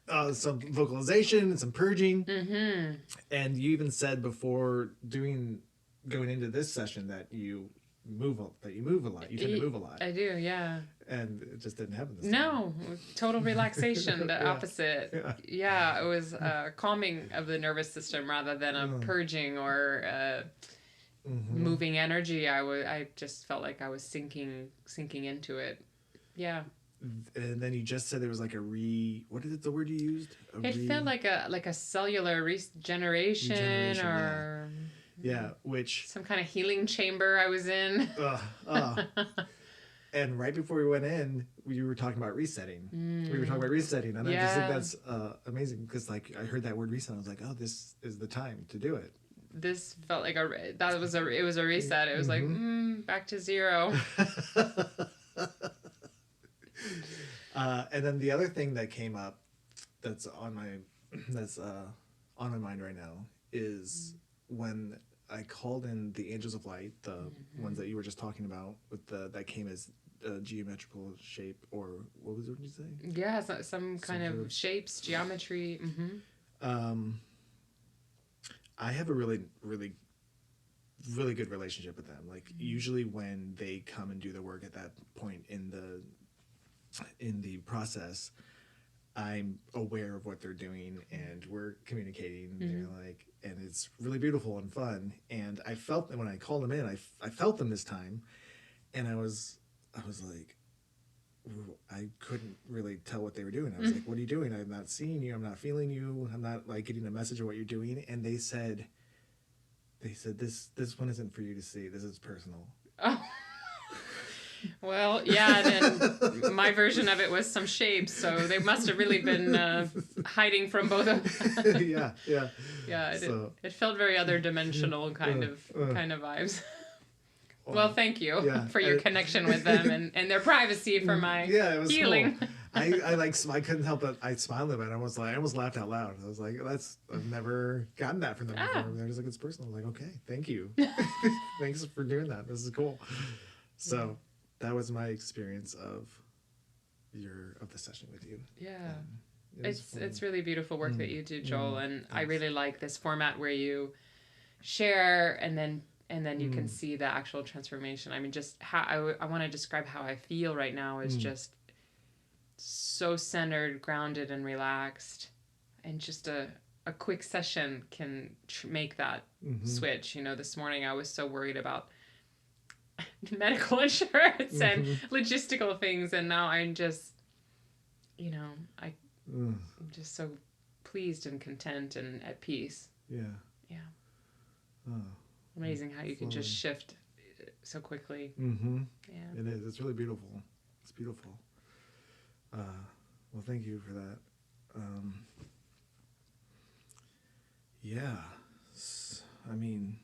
of some vocalization and some purging. And you even said before going into this session that you move a lot. You tend to move a lot. I do, yeah. And it just didn't happen this time. No, total relaxation, the opposite. Yeah, it was calming of the nervous system rather than a purging or moving energy. I just felt like I was sinking into it. Yeah. And then you just said there was like what is it, the word you used? It felt like a cellular regeneration or which some kind of healing chamber I was in. And right before we went in, we were talking about resetting. We were talking about resetting, and I just think that's amazing, because like I heard that word reset, I was like, oh, this is the time to do it. This felt like it was a reset. It was like back to zero. And then the other thing that came up that's on my that's on my mind right now is when I called in the Angels of Light, the ones that you were just talking about, with the that came as a geometrical shape, or what was it? What did you say? Yeah, some kind Sort of shapes, geometry. Um, I have a really, really, really good relationship with them. Like usually when they come and do the work at that point in the process, I'm aware of what they're doing and we're communicating. They're like, and it's really beautiful and fun. And I felt that when I called them in, I felt them this time, and I was like, I couldn't really tell what they were doing. I was like, "What are you doing? I'm not seeing you. I'm not feeling you. I'm not like getting a message of what you're doing." And they said, this one isn't for you to see. This is personal. Oh. Well, yeah, then my version of it was some shapes, so they must have really been hiding from both of them. Yeah. Yeah, So, it felt very other dimensional kind of vibes. Well, thank you for your connection with them and their privacy for my it was healing. Cool. I couldn't help but I smiled at it. I almost laughed out loud. I was like, I've never gotten that from them before. They're just like, it's personal. I'm like, okay, thank you. Thanks for doing that. This is cool. So that was my experience of the session with you. Yeah. It's really beautiful work that you do, Joel, and I really like this format where you share and then you can see the actual transformation. I mean, just how I want to describe how I feel right now is just so centered, grounded, and relaxed, and just a quick session can make that switch. You know, this morning I was so worried about medical insurance and logistical things, and now I'm just, you know, I'm just so pleased and content and at peace. Yeah. Oh, amazing how you can just shift so quickly. Yeah, it is. It's really beautiful. It's beautiful. Well, thank you for that. Yeah. I mean,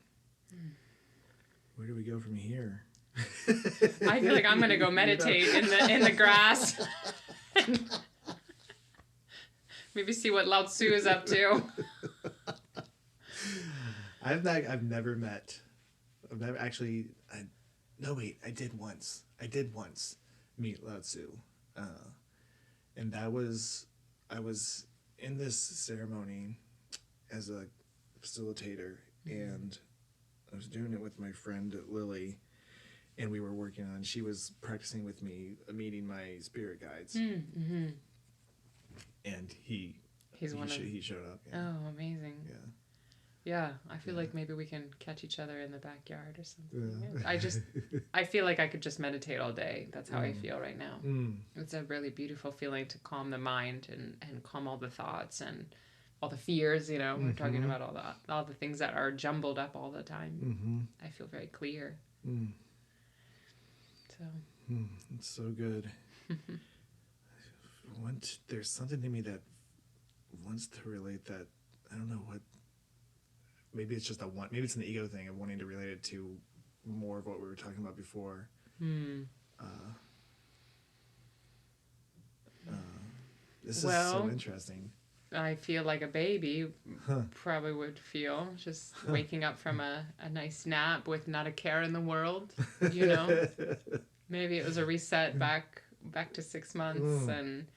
where do we go from here? I feel like I'm gonna go meditate in the grass. Maybe see what Lao Tzu is up to. I've never actually. I did once. Meet Lao Tzu, and I was in this ceremony as a facilitator, and I was doing it with my friend Lily, and we were working on. She was practicing with me, meeting my spirit guides, and he showed up. Yeah. Oh, amazing! Yeah, I feel like maybe we can catch each other in the backyard or something. Yeah. I feel like I could just meditate all day. That's how I feel right now. It's a really beautiful feeling to calm the mind and calm all the thoughts and all the fears, you know. We're talking about all the things that are jumbled up all the time. I feel very clear. So. It's so good. There's something in me that wants to relate that. I don't know what. Maybe it's just maybe it's an ego thing of wanting to relate it to more of what we were talking about before. This is so interesting. I feel like a baby probably would feel, just waking up from a nice nap with not a care in the world, you know. Maybe it was a reset back to 6 months and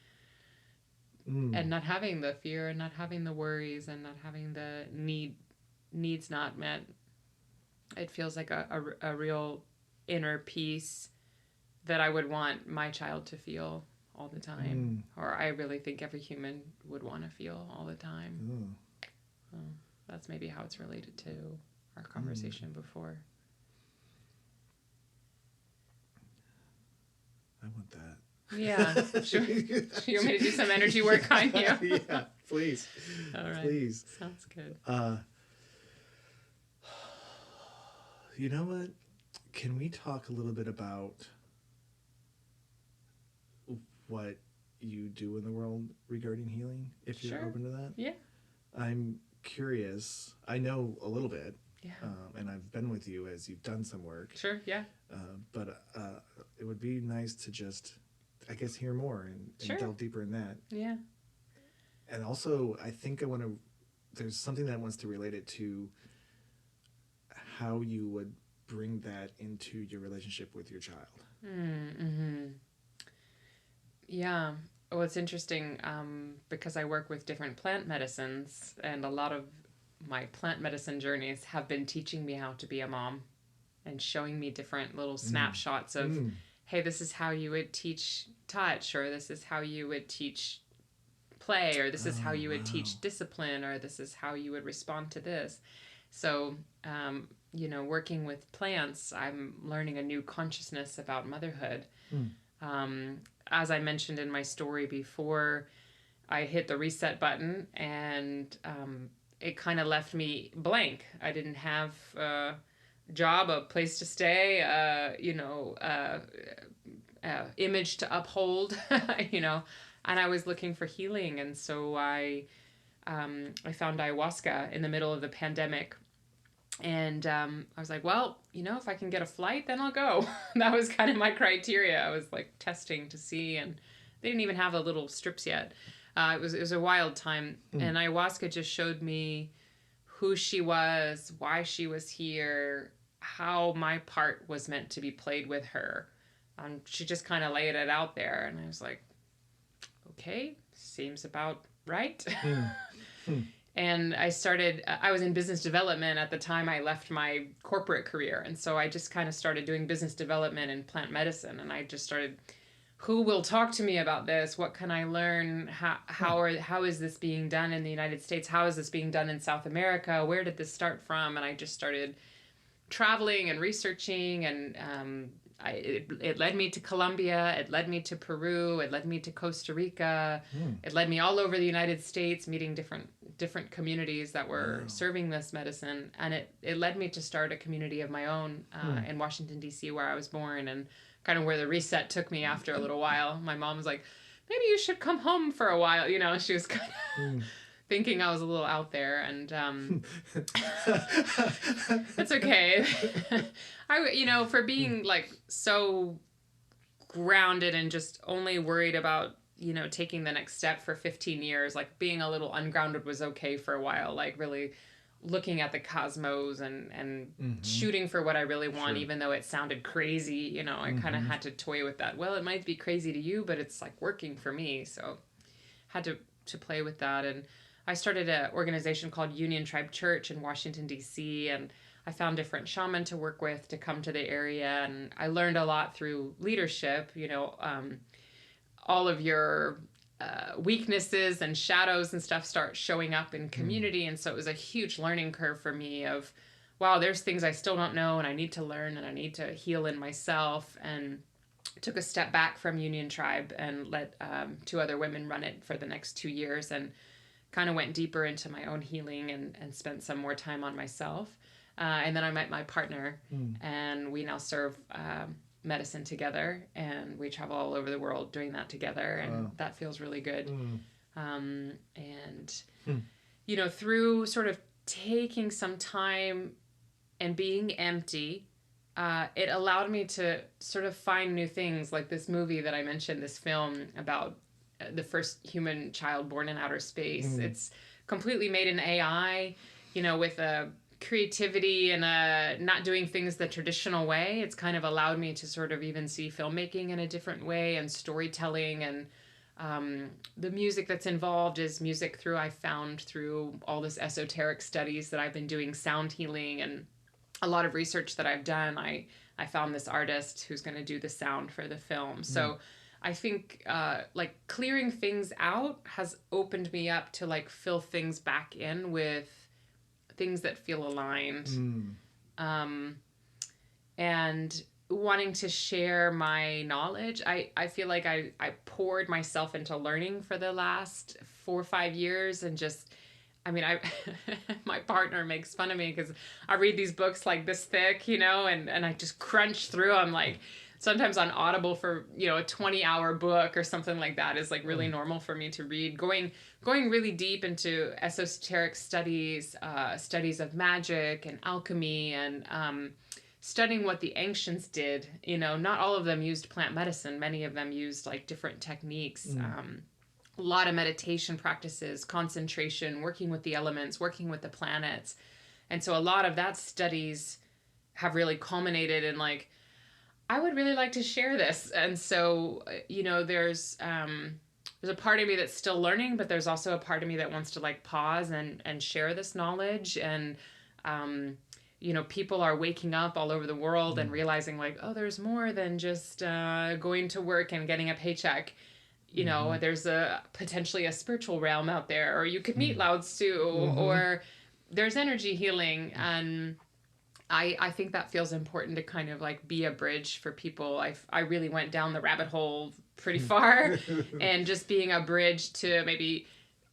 not having the fear and not having the worries and not having the needs not met. It feels like a real inner peace that I would want my child to feel all the time, or I really think every human would want to feel all the time. That's maybe how it's related to our conversation before. I want that. Yeah. Should you want me to do some energy work on you? Yeah, please. All right. Please. Sounds good. You know what? Can we talk a little bit about what you do in the world regarding healing, if you're open to that? Yeah. I'm curious. I know a little bit. Yeah. And I've been with you as you've done some work. Sure, yeah. But it would be nice to just, I guess, hear more and delve deeper in that. Yeah. And also, I think there's something that wants to relate it to how you would bring that into your relationship with your child. Mm-hmm. Yeah. Well, it's interesting because I work with different plant medicines, and a lot of my plant medicine journeys have been teaching me how to be a mom and showing me different little snapshots of, hey, this is how you would teach touch, or this is how you would teach play, or this is how you would teach discipline, or this is how you would respond to this. So, working with plants, I'm learning a new consciousness about motherhood. As I mentioned in my story before, I hit the reset button, and it kind of left me blank. I didn't have a job, a place to stay, image to uphold, and I was looking for healing. And so I found ayahuasca in the middle of the pandemic. And I was like, well, if I can get a flight, then I'll go. That was kind of my criteria. I was like testing to see, and they didn't even have the little strips yet. It was a wild time. And ayahuasca just showed me who she was, why she was here, how my part was meant to be played with her. She just kind of laid it out there. And I was like, okay, seems about right. And I was in business development at the time I left my corporate career. And so I just kind of started doing business development in plant medicine. And I just started, who will talk to me about this? What can I learn? How is this being done in the United States? How is this being done in South America? Where did this start from? And I just started traveling and researching, and it led me to Colombia, it led me to Peru, it led me to Costa Rica, it led me all over the United States, meeting different communities that were serving this medicine, and it led me to start a community of my own in Washington, D.C., where I was born, and kind of where the reset took me after a little while. My mom was like, maybe you should come home for a while, she was kind of thinking I was a little out there, and it's okay. For being like so grounded and just only worried about, taking the next step for 15 years, like being a little ungrounded was okay for a while, like really looking at the cosmos and shooting for what I really want, even though it sounded crazy, I kind of had to toy with that. Well, it might be crazy to you, but it's like working for me. So had to play with that. And I started an organization called Union Tribe Church in Washington, D.C., and I found different shamans to work with to come to the area. And I learned a lot through leadership, all of your weaknesses and shadows and stuff start showing up in community. And so it was a huge learning curve for me of, wow, there's things I still don't know and I need to learn and I need to heal in myself. And took a step back from Union Tribe and let 2 other women run it for the next 2 years, and kind of went deeper into my own healing and spent some more time on myself. And then I met my partner, and we now serve medicine together, and we travel all over the world doing that together, and that feels really good. Through sort of taking some time and being empty, it allowed me to sort of find new things, like this movie that I mentioned, this film about the first human child born in outer space. It's completely made in AI, with a creativity and not doing things the traditional way. It's kind of allowed me to sort of even see filmmaking in a different way, and storytelling, and the music that's involved is music I found through all this esoteric studies that I've been doing, sound healing, and a lot of research that I've done. I found this artist who's going to do the sound for the film. So I think like clearing things out has opened me up to like fill things back in with things that feel aligned. And wanting to share my knowledge. I feel like I poured myself into learning for the last 4 or 5 years, and just, my partner makes fun of me because I read these books like this thick, and I just crunch through them, like sometimes on Audible for, a 20-hour book or something like that is like really normal for me to read. Going really deep into esoteric studies, studies of magic and alchemy, and studying what the ancients did. Not all of them used plant medicine. Many of them used like different techniques. a lot of meditation practices, concentration, working with the elements, working with the planets. And so a lot of that studies have really culminated in like, I would really like to share this. And so, there's a part of me that's still learning, but there's also a part of me that wants to like pause and share this knowledge. And, people are waking up all over the world and realizing like, oh, there's more than just going to work and getting a paycheck. There's potentially a spiritual realm out there, or you could meet Lao Tzu, or there's energy healing. And I think that feels important to kind of like be a bridge for people. I really went down the rabbit hole pretty far and just being a bridge to maybe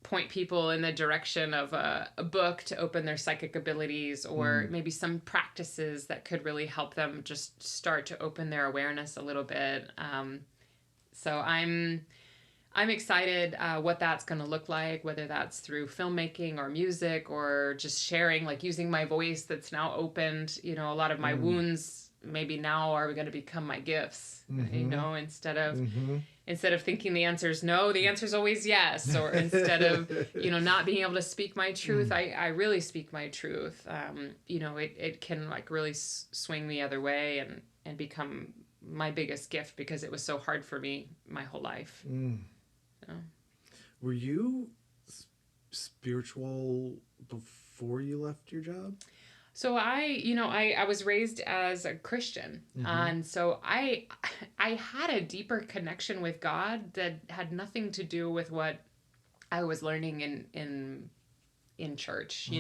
point people in the direction of a book to open their psychic abilities, or maybe some practices that could really help them just start to open their awareness a little bit. So I'm excited what that's going to look like, whether that's through filmmaking or music or just sharing, like using my voice that's now opened. A lot of my wounds maybe now are going to become my gifts, instead of thinking the answer is no, the answer is always yes. Or instead of, not being able to speak my truth, I really speak my truth. It can like really swing the other way and become my biggest gift, because it was so hard for me my whole life. Were you spiritual before you left your job? So I was raised as a Christian, and so I had a deeper connection with God that had nothing to do with what I was learning in church.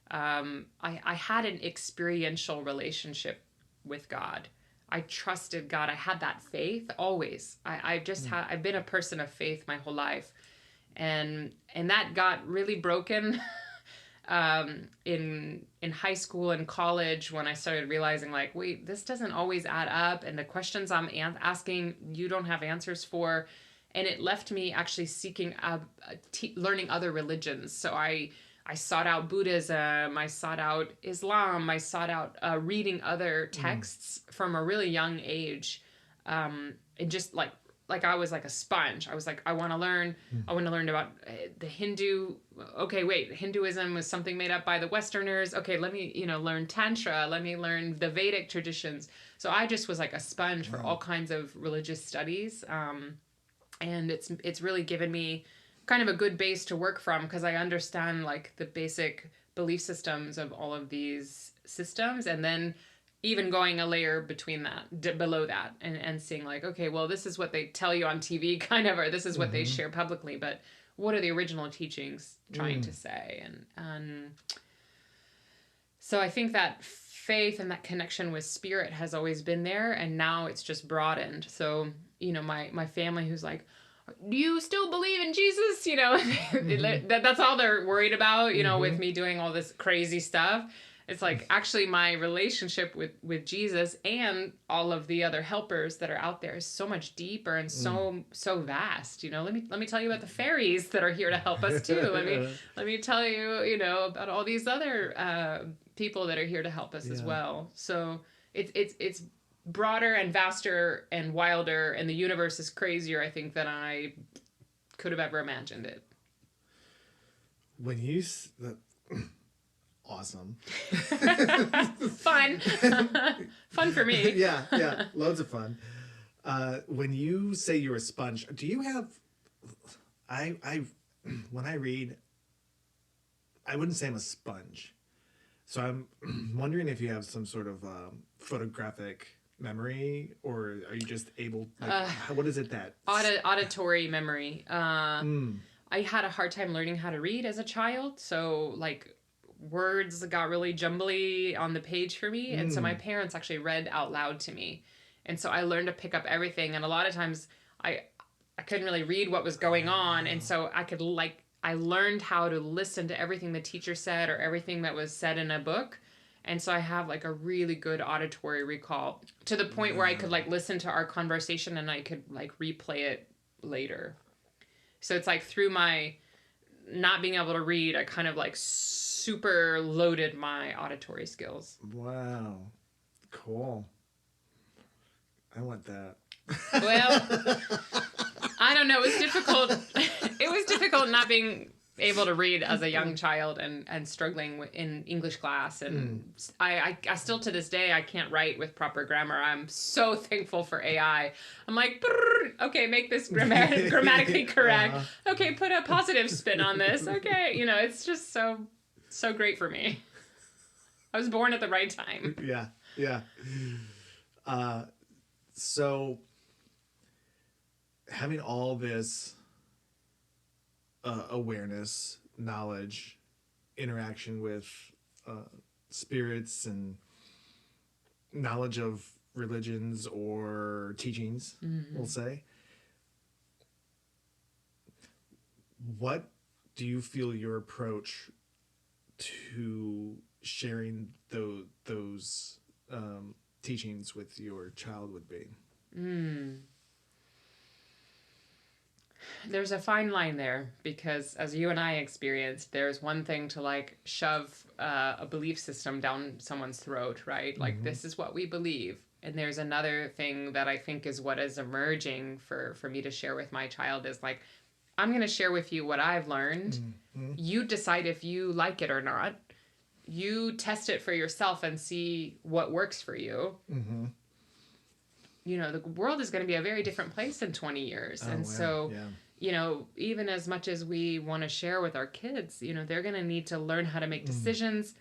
I had an experiential relationship with God. I trusted God. I had that faith always. I've been a person of faith my whole life, and that got really broken in high school and college, when I started realizing like, wait, this doesn't always add up, and the questions I'm asking you don't have answers for. And it left me actually seeking learning other religions. So I sought out Buddhism, I sought out Islam, I sought out reading other texts from a really young age. And just like I was like a sponge. I was like, I want to learn about the Hindu. Okay, wait, Hinduism was something made up by the Westerners. Okay, let me, learn Tantra. Let me learn the Vedic traditions. So I just was like a sponge for all kinds of religious studies. And it's really given me kind of a good base to work from, because I understand like the basic belief systems of all of these systems, and then even going a layer between that, below that, and seeing like, okay, well, this is what they tell you on TV kind of, or this is what they share publicly, but what are the original teachings trying to say? And so I think that faith and that connection with spirit has always been there, and now it's just broadened. So, my family, who's like, do you still believe in Jesus? That's all they're worried about, with me doing all this crazy stuff. It's like, actually, my relationship with Jesus and all of the other helpers that are out there is so much deeper and so vast. Let me tell you about the fairies that are here to help us too. Let me tell you, about all these other people that are here to help us as well. So it's broader and vaster and wilder, and the universe is crazier, I think, than I could have ever imagined it. When you awesome. Fun. Fun for me. Yeah, loads of fun. When you say you're a sponge, do you have, when I read, I wouldn't say I'm a sponge. So I'm wondering if you have some sort of photographic memory, or are you just able, what is it that? Auditory memory. I had a hard time learning how to read as a child. So like words got really jumbly on the page for me. And so my parents actually read out loud to me. And so I learned to pick up everything. And a lot of times I couldn't really read what was going on. And so I learned how to listen to everything the teacher said, or everything that was said in a book. And so I have like a really good auditory recall, to the point where I could like listen to our conversation and I could like replay it later. So it's like through my not being able to read, I kind of like super loaded my auditory skills. Wow. Cool. I want that. Well, I don't know. It was difficult. It was difficult not being able to read as a young child and struggling in English class. And I still to this day, I can't write with proper grammar. I'm so thankful for AI. I'm like, okay, make this grammatically correct. Okay, put a positive spin on this. Okay. You know, it's just so great for me. I was born at the right time. Yeah. Yeah. So having all this awareness, knowledge, interaction with spirits and knowledge of religions or teachings, we'll say, what do you feel your approach to sharing those teachings with your child would be? There's a fine line there, because as you and I experienced, there's one thing to like shove a belief system down someone's throat, right? Like, this is what we believe. And there's another thing that I think is what is emerging for me to share with my child is like, I'm going to share with you what I've learned. You decide if you like it or not. You test it for yourself and see what works for you. You know, the world is going to be a very different place in 20 years. You know, even as much as we want to share with our kids, you know, they're going to need to learn how to make decisions,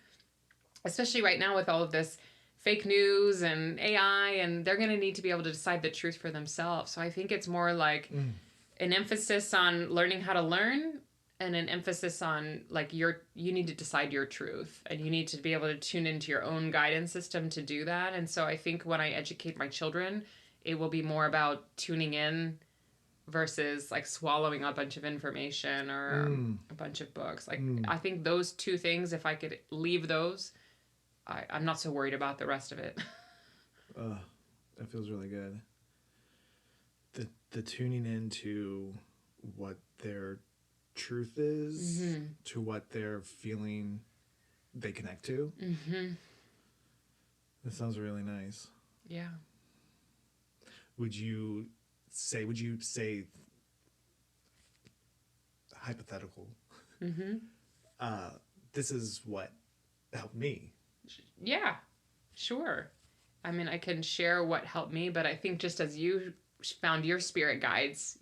especially right now with all of this fake news and AI, and they're going to need to be able to decide the truth for themselves. So I think it's more like an emphasis on learning how to learn, and an emphasis on like you need to decide your truth, and you need to be able to tune into your own guidance system to do that. And so I think when I educate my children, it will be more about tuning in versus like swallowing a bunch of information or a bunch of books. Like I think those two things, if I could leave those, I'm not so worried about the rest of it. That feels really good. The tuning into what their truth is, to what they're feeling they connect to. That sounds really nice. Yeah. Would you say hypothetical, this is what helped me? Yeah, sure. I mean, I can share what helped me, but I think just as you found your spirit guides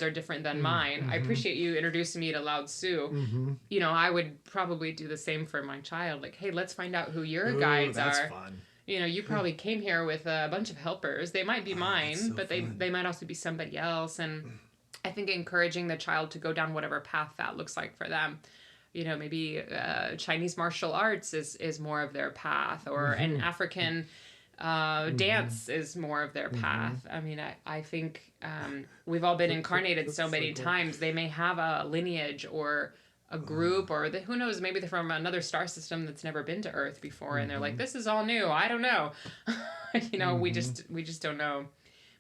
are different than mine. I appreciate you introducing me to Lao Tzu. You know, I would probably do the same for my child. Like, hey, let's find out who your guides that's are. Fun. You know, you probably came here with a bunch of helpers. They might be mine, but they might also be somebody else. And I think encouraging the child to go down whatever path that looks like for them. You know, maybe Chinese martial arts is more of their path, or an African dance is more of their path. I mean, I think we've all been incarnated so many times. They may have a lineage or a group, or who knows, maybe they're from another star system that's never been to Earth before, and they're like, this is all new. I don't know. You know, we just don't know.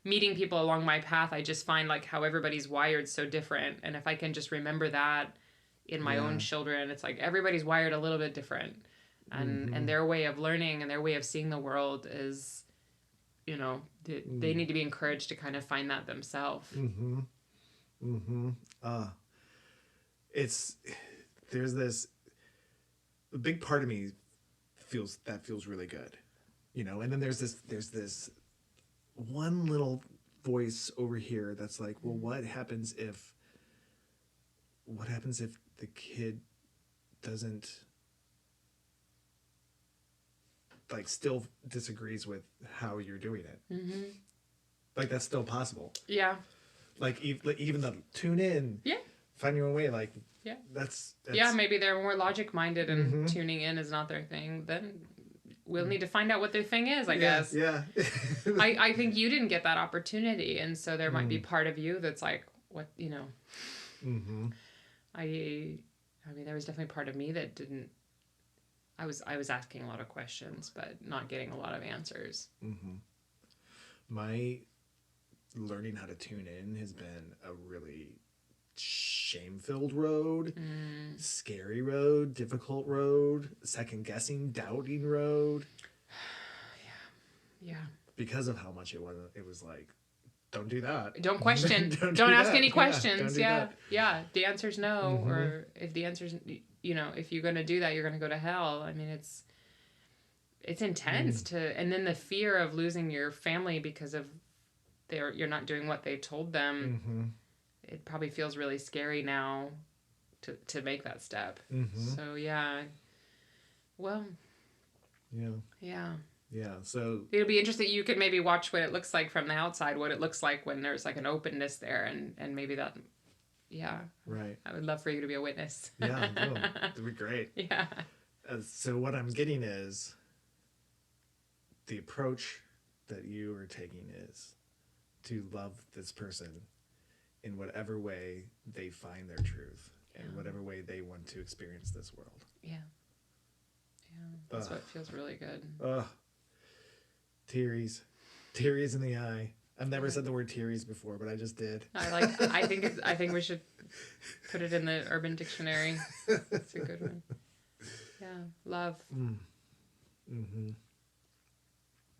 Meeting people along my path, I just find like how everybody's wired so different, and if I can just remember that in my own children, it's like everybody's wired a little bit different. And their way of learning and their way of seeing the world is, you know, they need to be encouraged to kind of find that themselves. There's this, a big part of me feels really good, you know, and then there's this one little voice over here that's like, well, what happens if the kid doesn't, like, still disagrees with how you're doing it? Like, that's still possible. Yeah. Like even the tune in, find your own way, like, that's yeah, maybe they're more logic minded and tuning in is not their thing. Then we'll need to find out what their thing is, I guess. Yeah. I think you didn't get that opportunity, and so there might be part of you that's like, what, you know. I mean, there was definitely part of me that didn't. I was asking a lot of questions, but not getting a lot of answers. My learning how to tune in has been a really shame-filled road, scary road, difficult road, second-guessing, doubting road. Yeah. Because of how much it was like don't do that. Don't question. Don't don't do ask that. any Yeah, questions. don't do Yeah. that. Yeah. The answer's no. Or if the answer's, if you're going to do that, you're going to go to hell. I mean, it's intense and then the fear of losing your family because of you're not doing what they told them. It probably feels really scary now to make that step. So yeah. Well. Yeah. Yeah. Yeah. So it'll be interesting. You could maybe watch what it looks like from the outside, what it looks like when there's like an openness there, and maybe that. Yeah. Right. I would love for you to be a witness. Yeah. No, that'd be great. Yeah. So what I'm getting is the approach that you are taking is to love this person in whatever way they find their truth and whatever way they want to experience this world. Yeah. Yeah. That's what feels really good. Tearies in the eye. I've never said the word tearies before, but I just did. I think we should put it in the Urban Dictionary. It's a good one. Yeah. Love.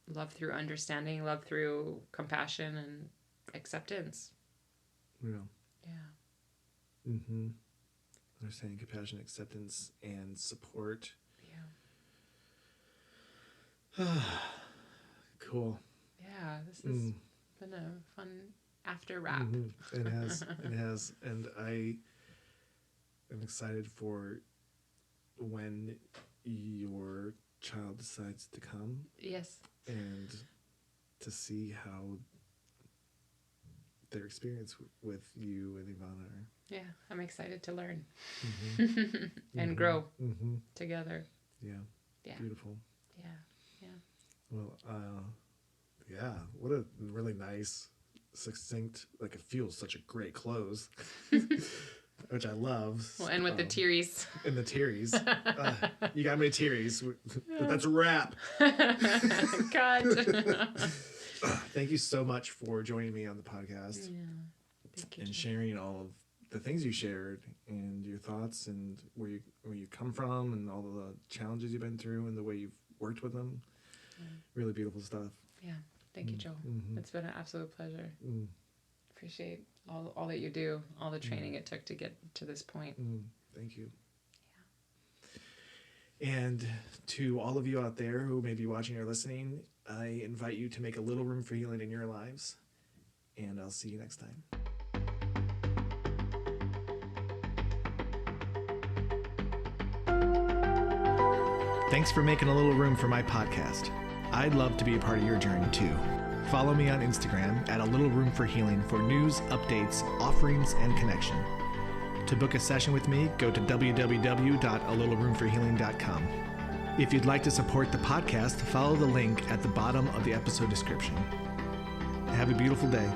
Love through understanding, love through compassion and acceptance. Yeah. Yeah. Understanding, compassion, acceptance, and support. Yeah. Cool. Yeah, this has been a fun after wrap. It has. And I am excited for when your child decides to come. Yes. And to see how their experience with you and Ivana are. Yeah, I'm excited to learn and grow together. Yeah. Yeah. Beautiful. Yeah. Yeah. Well, yeah, what a really nice, succinct, like it feels such a great close, which I love. We'll end with the tearies. And the tearies. You got me tearies. That's a wrap. God. Thank you so much for joining me on the podcast. Yeah. Thank you. And sharing all of the things you shared and your thoughts and where you come from and all the challenges you've been through and the way you've worked with them. Really beautiful stuff. Yeah. Thank you, Joel. It's been an absolute pleasure. Appreciate all that you do, all the training it took to get to this point. Thank you. Yeah. And to all of you out there who may be watching or listening, I invite you to make a little room for healing in your lives. And I'll see you next time. Thanks for making a little room for my podcast. I'd love to be a part of your journey too. Follow me on Instagram at A Little Room for Healing for news, updates, offerings, and connection. To book a session with me, go to www.alittleroomforhealing.com. If you'd like to support the podcast, follow the link at the bottom of the episode description. Have a beautiful day.